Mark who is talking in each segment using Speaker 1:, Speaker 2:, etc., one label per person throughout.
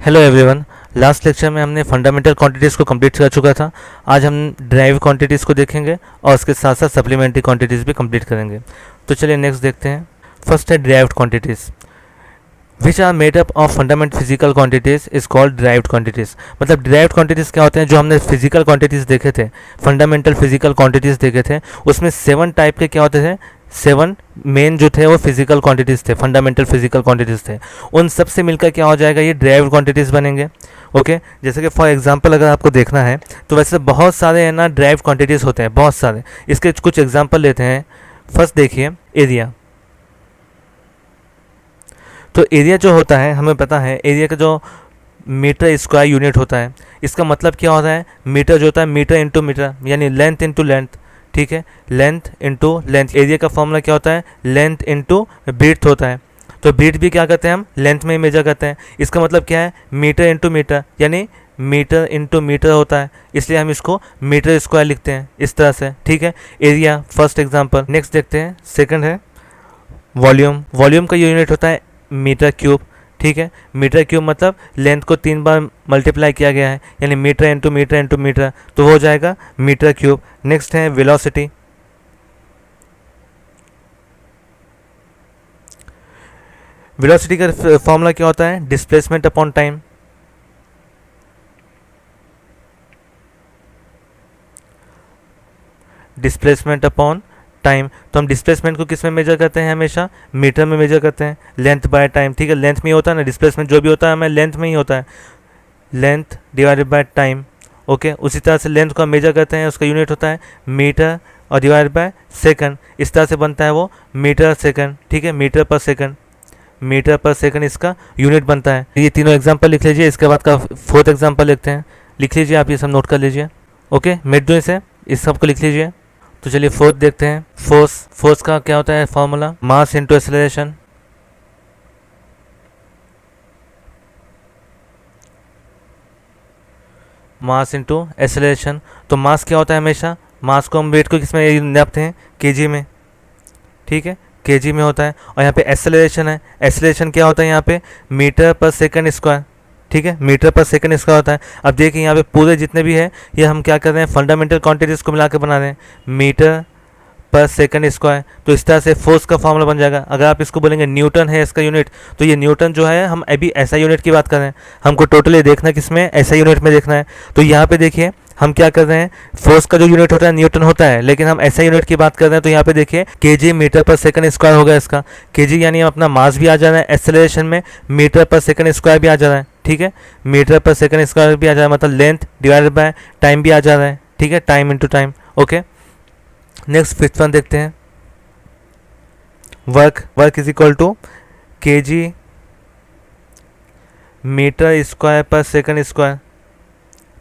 Speaker 1: Hello everyone. Last lecture में हमने fundamental quantities को कंप्लीट कर चुका था। आज हम ड्राइव क्वांटिटीज़ को देखेंगे और उसके साथ साथ सप्लीमेंट्री क्वांटिटीज़ भी कंप्लीट करेंगे। तो चलिए नेक्स्ट देखते हैं। फर्स्ट है derived quantities which are made up of fundamental physical quantities is called derived quantities. मतलब ड्राइव्ड क्वांटिटीज़ क्या होते हैं? जो हमने फिजिकल क्वांटिटीज़ देखे थे, फंडामेंटल फिजिकल क्वांटिटीज़ देखे थे, उसमें 7 टाइप के क्या होते थे? 7 मेन जो थे वो फिजिकल क्वांटिटीज़ थे, फंडामेंटल फिजिकल क्वांटिटीज़ थे। उन सब से मिलकर क्या हो जाएगा? ये ड्राइव्ड क्वांटिटीज़ बनेंगे। ओके, जैसे कि फॉर एग्जांपल अगर आपको देखना है तो वैसे बहुत सारे है ना ड्राइव्ड क्वांटिटीज़ होते हैं, बहुत सारे। इसके कुछ एग्जांपल लेते हैं। फर्स्ट देखिए एरिया। तो एरिया जो होता है, हमें पता है एरिया का जो मीटर स्क्वायर यूनिट होता है, इसका मतलब क्या होता है? मीटर जो होता है मीटर इंटू मीटर, यानी लेंथ इंटू लेंथ। ठीक है, लेंथ इंटू लेंथ। एरिया का फॉर्मूला क्या होता है? लेंथ इंटू ब्रीथ होता है। तो ब्रीथ भी क्या करते हैं हम? लेंथ में ही मेजर करते हैं। इसका मतलब क्या है? मीटर इंटू मीटर, यानी मीटर इंटू मीटर होता है, इसलिए हम इसको मीटर स्क्वायर लिखते हैं इस तरह से। ठीक है, एरिया फर्स्ट एग्जाम्पल। नेक्स्ट देखते हैं, सेकंड है वॉल्यूम। वॉल्यूम का यूनिट होता है मीटर क्यूब। ठीक है, मीटर क्यूब मतलब लेंथ को 3 बार मल्टीप्लाई किया गया है, यानी metre into metre into metre, तो वो हो जाएगा मीटर क्यूब। नेक्स्ट है वेलोसिटी। वेलोसिटी का फॉर्मूला क्या होता है? Displacement upon time. Displacement upon time. तो हम डिस्प्लेसमेंट को किस में मेजर करते हैं? हमेशा मीटर में मेजर करते हैं, लेंथ बाय टाइम। ठीक है, लेंथ में ही होता है ना, डिस्प्लेसमेंट जो भी होता है हमें लेंथ में ही होता है, length divided by time. Okay, उसी तरह से लेंथ को हम मेजर करते हैं, उसका यूनिट होता है मीटर और डिवाइड बाय सेकंड। इस तरह से बनता है वो मीटर सेकंड। ठीक है, मीटर पर सेकंड, मीटर पर सेकंड इसका यूनिट बनता है। ये तीनों एग्जांपल लिख लीजिए। इसके बाद का फोर्थ एग्जांपल लिखते हैं, लिख लीजिए आप, ये सब नोट कर लीजिए। ओके, मिड डू से इस सब को लिख लीजिए। तो चलिए फोर्थ देखते हैं, फोर्स। फोर्स का क्या होता है formula? Mass into acceleration. Mass into acceleration. तो मास क्या होता है? हमेशा मास को हम वेट को किस में नापते हैं? केजी में। ठीक है, केजी में होता है। और यहाँ पे एक्सेलरेशन है, एक्सेलरेशन क्या होता है यहाँ पे? मीटर पर सेकंड स्क्वायर। ठीक है, मीटर पर सेकंड स्क्वायर होता है। अब देखिए यहाँ पे पूरे जितने भी है ये हम क्या कर रहे हैं? फंडामेंटल क्वांटिटीज़ को मिला के बना रहे हैं, मीटर पर सेकंड स्क्वायर। तो इस तरह से फोर्स का फॉर्मूला बन जाएगा। अगर आप इसको बोलेंगे न्यूटन है इसका यूनिट, तो ये न्यूटन जो है, हम अभी ऐसा यूनिट की बात कर रहे हैं, हमको टोटली देखना किस में? ऐसा यूनिट में देखना है। तो यहाँ पे देखिए हम क्या कर रहे हैं? फोर्स का जो यूनिट होता है न्यूटन होता है, लेकिन हम ऐसा यूनिट की बात कर रहे हैं। तो यहाँ पे देखिए केजी मीटर पर सेकंड स्क्वायर होगा इसका। केजी यानी अपना मास भी आ जा रहा है, एक्सेलरेशन में मीटर पर सेकंड स्क्वायर भी आ जा रहा है। ठीक है, मीटर पर सेकंड स्क्वायर भी आ जा रहा है, मतलब लेंथ डिवाइडेड बाय टाइम भी आ जा रहा है। ठीक है, time into time. Okay, next fifth one देखते हैं, work. Work is equal to KG metre square per second square.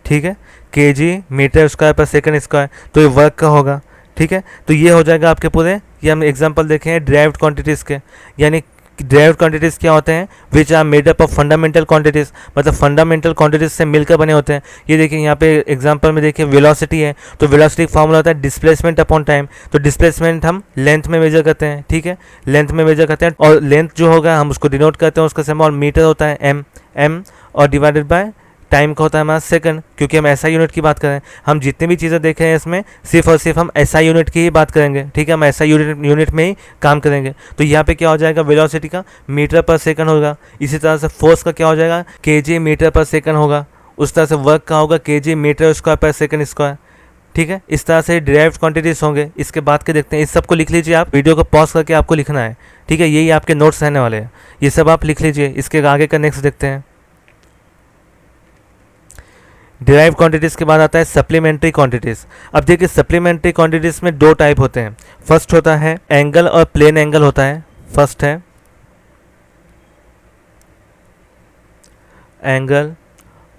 Speaker 1: ठीक है, KG metre square per second square, तो ये वर्क का होगा। ठीक है, तो ये हो जाएगा आपके पूरे। ये हम एग्जांपल देखे हैं ड्राइव्ड क्वांटिटीज़ के, यानी ड्राइव्ड क्वांटिटीज़ क्या होते हैं? Which are made up of fundamental quantities, मतलब फंडामेंटल क्वांटिटीज़ से मिलकर बने होते हैं। ये देखिए यहाँ पे एग्जांपल में देखिए वेलोसिटी है, तो वेलोसिटी का फॉर्मूला होता है डिस्प्लेसमेंट अपॉन टाइम। तो डिस्प्लेसमेंट हम लेंथ में मेजर करते हैं। ठीक है, लेंथ में मेजर करते हैं, और लेंथ जो होगा हम उसको डिनोट करते हैं, उसका सिंबल मीटर होता है एम, और डिवाइडेड बाय टाइम का होता है हमारा सेकंड, क्योंकि हम ऐसा यूनिट की बात करें। हम जितनी भी चीज़ें देख रहे हैं इसमें सिर्फ और सिर्फ हम ऐसा यूनिट की ही बात करेंगे। ठीक है, हम ऐसा यूनिट में ही काम करेंगे। तो यहाँ पे क्या हो जाएगा? वेलोसिटी का मीटर पर सेकंड होगा। इसी तरह से फोर्स का क्या हो जाएगा? केजी मीटर पर सेकंड होगा। उस तरह से वर्क का होगा KG metre square per second square. ठीक है, इस तरह से ड्राइव्ड क्वांटिटीज़ होंगे। इसके बाद के देखते हैं, इस सब को लिख लीजिए आप, वीडियो को पॉज करके आपको लिखना है। ठीक है, यही आपके नोट्स रहने वाले हैं, ये सब आप लिख लीजिए। इसके आगे का नेक्स्ट देखते हैं। डिराइव क्वांटिटीज़ के बाद आता है सप्लीमेंट्री क्वांटिटीज़। अब देखिए सप्लीमेंट्री क्वांटिटीज़ में 2 टाइप होते हैं। फर्स्ट होता है एंगल और प्लेन एंगल होता है। फर्स्ट है एंगल,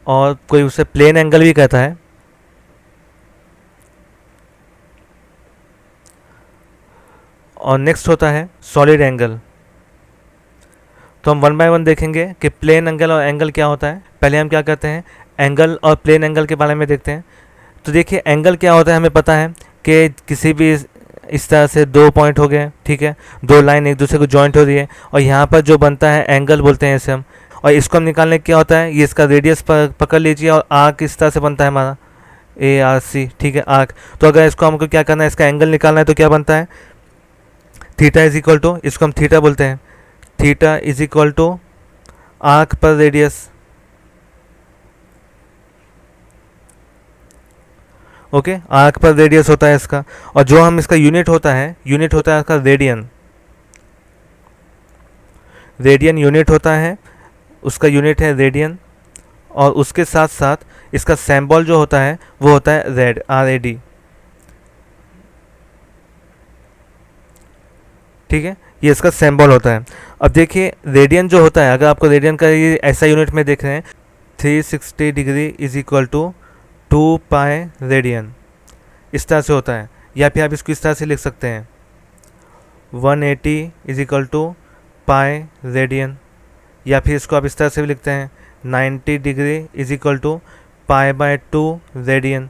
Speaker 1: और कोई उसे प्लेन एंगल भी कहता है। और नेक्स्ट होता है सॉलिड एंगल। तो हम 1 बाय 1 देखेंगे कि प्लेन एंगल और एंगल क्या होता है। पहले हम क्या करते हैं? एंगल और प्लेन एंगल के बारे में देखते हैं। तो देखिए एंगल क्या होता है, हमें पता है कि किसी भी इस तरह से 2 पॉइंट हो गए। ठीक है, 2 लाइन एक दूसरे को जॉइंट हो रही है, और यहाँ पर जो बनता है एंगल बोलते हैं इसे हम। और इसको हम निकालने क्या होता है, ये इसका रेडियस पकड़ लीजिए और आर्क इस तरह से बनता है हमारा ए आर सी, ठीक है आर्क। तो अगर इसको हमको क्या करना है, इसका एंगल निकालना है तो क्या बनता है, थीटा इज इक्वल टू, इसको हम थीटा बोलते हैं, theta is equal to arc per radius. Okay, arc per radius होता है इसका, और जो हम इसका यूनिट होता है इसका रेडियन, रेडियन यूनिट होता है, उसका यूनिट है रेडियन। और उसके साथ साथ इसका सिंबल जो होता है वो होता है रेड, आर ए डी, ठीक है, ये इसका सिंबल होता है। अब देखिए रेडियन जो होता है, अगर आपको रेडियन का ये ऐसा यूनिट में देख रहे हैं, 360 degree is equal to 2 pi radian, इस तरह से होता है। या फिर आप इसको इस तरह से लिख सकते हैं 180 is equal to pi radian, या फिर इसको आप इस तरह से भी लिखते हैं 90 degree is equal to pi by 2 radian,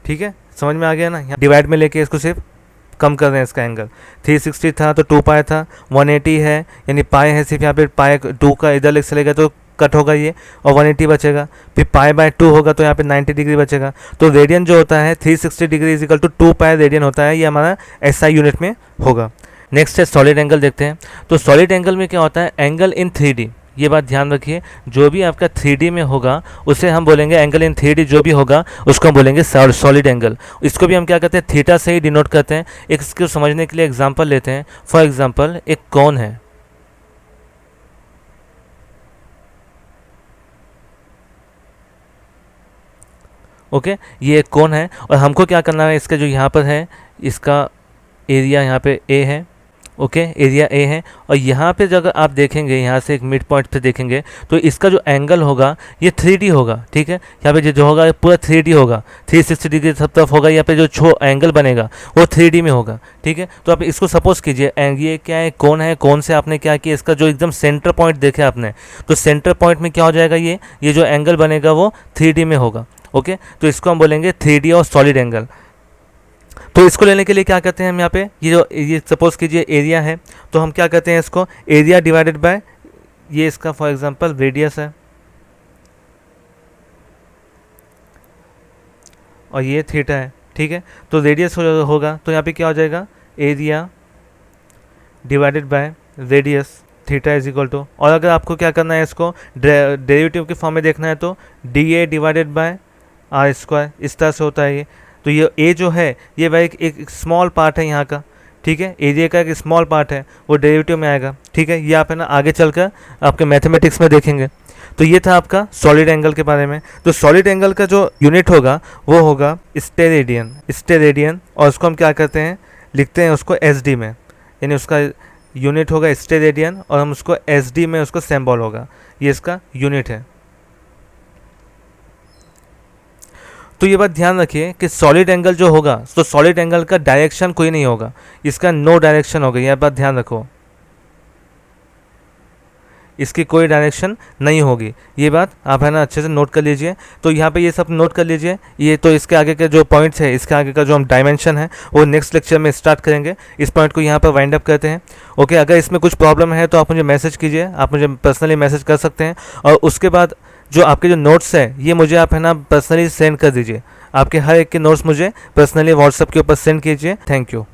Speaker 1: ठीक है, समझ में आ गया ना। यहाँ डिवाइड में लेके इसको सिर्फ कम कर रहे हैं इसका एंगल, 360 था तो 2 पाई था, 180 है यानी पाई है, सिर्फ यहाँ पे पाई 2 का इधर लेके चलेगा तो कट होगा ये, और 180 बचेगा, फिर पाई बाय 2 होगा तो यहाँ पे 90 डिग्री बचेगा। तो रेडियन जो होता है 360 degree is equal to 2 pi radian होता है, ये हमारा एसआई यूनिट में होगा। नेक्स्ट है सॉलिड एंगल देखते हैं। तो सॉलिड एंगल में क्या होता है, एंगल इन 3D, ये बात ध्यान रखिए, जो भी आपका 3D में होगा उसे हम बोलेंगे एंगल इन 3D, जो भी होगा उसको हम बोलेंगे सॉलिड एंगल। इसको भी हम क्या करते हैं, थीटा से ही डिनोट करते हैं। एक इसको समझने के लिए एग्जांपल लेते हैं। फॉर एग्जांपल एक कोन है, ओके, ये एक कोन है और हमको क्या करना है, इसका जो यहाँ पर है इसका एरिया यहाँ पे ए है, ओके, एरिया ए है, और यहाँ पे अगर आप देखेंगे यहाँ से एक मिड पॉइंट पे देखेंगे तो इसका जो एंगल होगा ये 3D होगा, ठीक है, यहाँ पे जो होगा पूरा 3D होगा, 360 डिग्री सब तरफ होगा, यहाँ पे जो एंगल बनेगा वो 3D में होगा, ठीक है। तो आप इसको सपोज कीजिए, ये क्या है, कौन है, कौन से आपने क्या किया, इसका जो एकदम सेंटर पॉइंट देखे आपने, तो सेंटर पॉइंट में क्या हो जाएगा, ये जो एंगल बनेगा वो 3D में होगा, ओके। तो इसको हम बोलेंगे 3D और सॉलिड एंगल। तो इसको लेने के लिए क्या करते हैं हम यहाँ पे, ये सपोज कीजिए एरिया है, तो हम क्या करते हैं, इसको एरिया डिवाइडेड बाय ये इसका फॉर एग्जांपल रेडियस है, और ये थीटा है, ठीक है। तो रेडियस होगा तो यहाँ पे क्या हो जाएगा, area divided by radius, theta is equal to, और अगर आपको क्या करना है, इसको डेरिवेटिव के फॉर्म में देखना है तो D A divided by R square, इस तरह से होता है ये। तो ये ए जो है ये भाई एक स्मॉल पार्ट है यहाँ का, ठीक है, एरिया का एक स्मॉल पार्ट है, वो डेरिवेटिव में आएगा, ठीक है, ये आप है ना आगे चलकर आपके मैथमेटिक्स में देखेंगे। तो ये था आपका सॉलिड एंगल के बारे में। तो सॉलिड एंगल का जो यूनिट होगा वो होगा स्टेरेडियन, और उसको हम क्या करते हैं, लिखते हैं उसको SD में, यानी उसका यूनिट होगा स्टेरेडियन, और हम उसको SD में उसको सिंबल होगा, ये इसका यूनिट है। तो ये बात ध्यान रखिए कि सॉलिड एंगल जो होगा, तो सॉलिड एंगल का डायरेक्शन कोई नहीं होगा, इसका नो डायरेक्शन होगा, यह बात ध्यान रखो, इसकी कोई डायरेक्शन नहीं होगी, ये बात आप है ना अच्छे से नोट कर लीजिए। तो यहाँ पे ये सब नोट कर लीजिए। ये तो इसके आगे के जो पॉइंट्स है, इसके आगे का जो हम डायमेंशन है वो नेक्स्ट लेक्चर में स्टार्ट करेंगे। इस पॉइंट को यहाँ पर वाइंड अप करते हैं, ओके। अगर इसमें कुछ प्रॉब्लम है तो आप मुझे मैसेज कीजिए, आप मुझे पर्सनली मैसेज कर सकते हैं, और उसके बाद जो आपके जो नोट्स है ये मुझे आप है ना पर्सनली सेंड कर दीजिए। आपके हर एक के नोट्स मुझे पर्सनली व्हाट्सएप के ऊपर सेंड कीजिए। Thank you.